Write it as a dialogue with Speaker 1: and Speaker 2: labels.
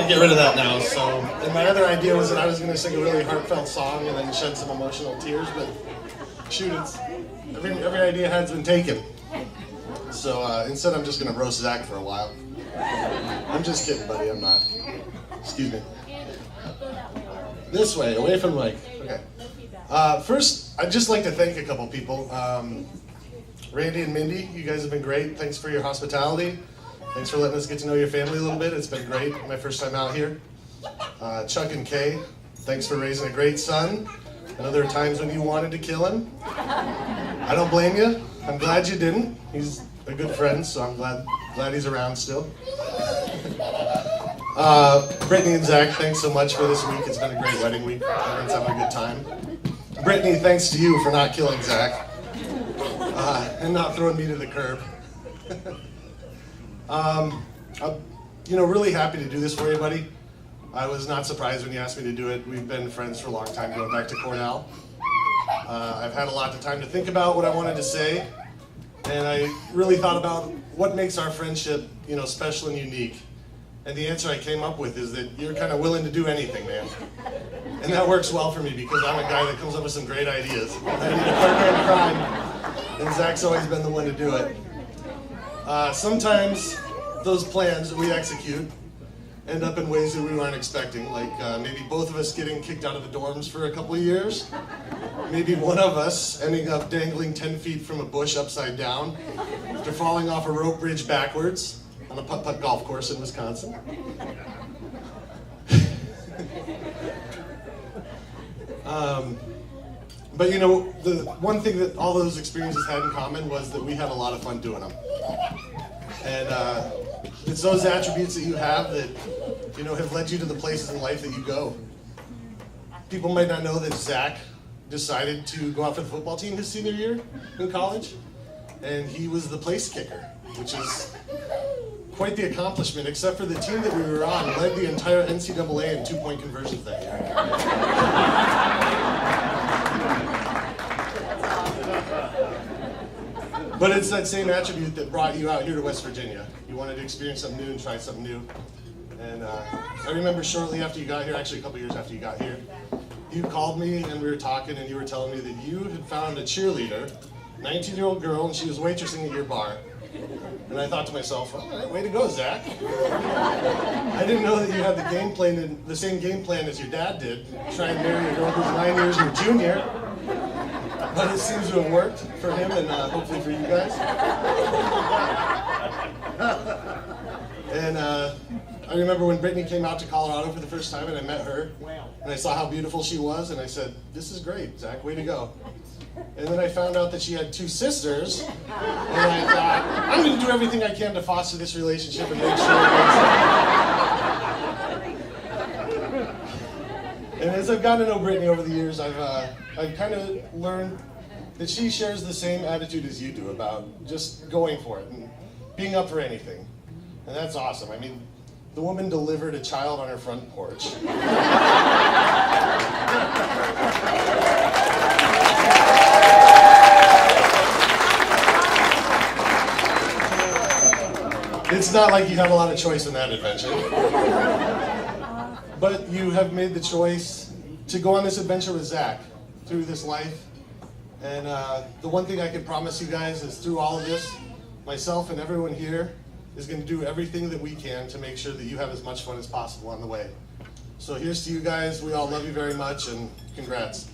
Speaker 1: want to get rid of that now. So, and my other idea was that I was going to sing a really heartfelt song and then shed some emotional tears, but shoot, every idea has been taken. So instead, I'm just going to roast Zach for a while. I'm just kidding, buddy. I'm not. Excuse me. This way, away from the mic. Okay. First, I'd just like to thank a couple people. Randy and Mindy, you guys have been great. Thanks for your hospitality. Thanks for letting us get to know your family a little bit. It's been great. My first time out here. Chuck and Kay, thanks for raising a great son. I know there are times when you wanted to kill him. I don't blame you. I'm glad you didn't. He's a good friend, so I'm glad he's around still. Brittany and Zach, thanks so much for this week. It's been a great wedding week. Everyone's having a good time. Brittany, thanks to you for not killing Zach and not throwing me to the curb. I'm, really happy to do this for you, buddy. I was not surprised when you asked me to do it. We've been friends for a long time, going back to Cornell. I've had a lot of time to think about what I wanted to say, and I really thought about what makes our friendship, special and unique. And the answer I came up with is that you're kind of willing to do anything, man. And that works well for me because I'm a guy that comes up with some great ideas. I need a partner in crime, and Zach's always been the one to do it. Sometimes those plans that we execute end up in ways that we weren't expecting, like maybe both of us getting kicked out of the dorms for a couple of years, maybe one of us ending up dangling 10 feet from a bush upside down after falling off a rope bridge backwards on a putt-putt golf course in Wisconsin. But the one thing that all those experiences had in common was that we had a lot of fun doing them. And it's those attributes that you have that, have led you to the places in life that you go. People might not know that Zach decided to go out for the football team his senior year in college, and he was the place kicker, which is quite the accomplishment, except for the team that we were on led the entire NCAA in two-point conversions that year. But it's that same attribute that brought you out here to West Virginia. You wanted to experience something new and try something new. And I remember shortly after you got here, actually a couple years after you got here, you called me and we were talking and you were telling me that you had found a cheerleader, 19-year-old girl, and she was waitressing at your bar. And I thought to myself, all right, way to go, Zach. I didn't know that you had the same game plan as your dad did, try and marry a girl who's 9 years your junior. But it seems to have worked for him and hopefully for you guys. And I remember when Brittany came out to Colorado for the first time and I met her, and I saw how beautiful she was, and I said, this is great, Zach, way to go. And then I found out that she had two sisters, and I thought, I'm going to do everything I can to foster this relationship and make sure it works. And as I've gotten to know Brittany over the years, I've kind of learned that she shares the same attitude as you do about just going for it and being up for anything. And that's awesome. I mean, the woman delivered a child on her front porch. It's not like you have a lot of choice in that adventure. But you have made the choice to go on this adventure with Zach through this life. And the one thing I can promise you guys is through all of this, myself and everyone here is going to do everything that we can to make sure that you have as much fun as possible on the way. So here's to you guys. We all love you very much, and congrats.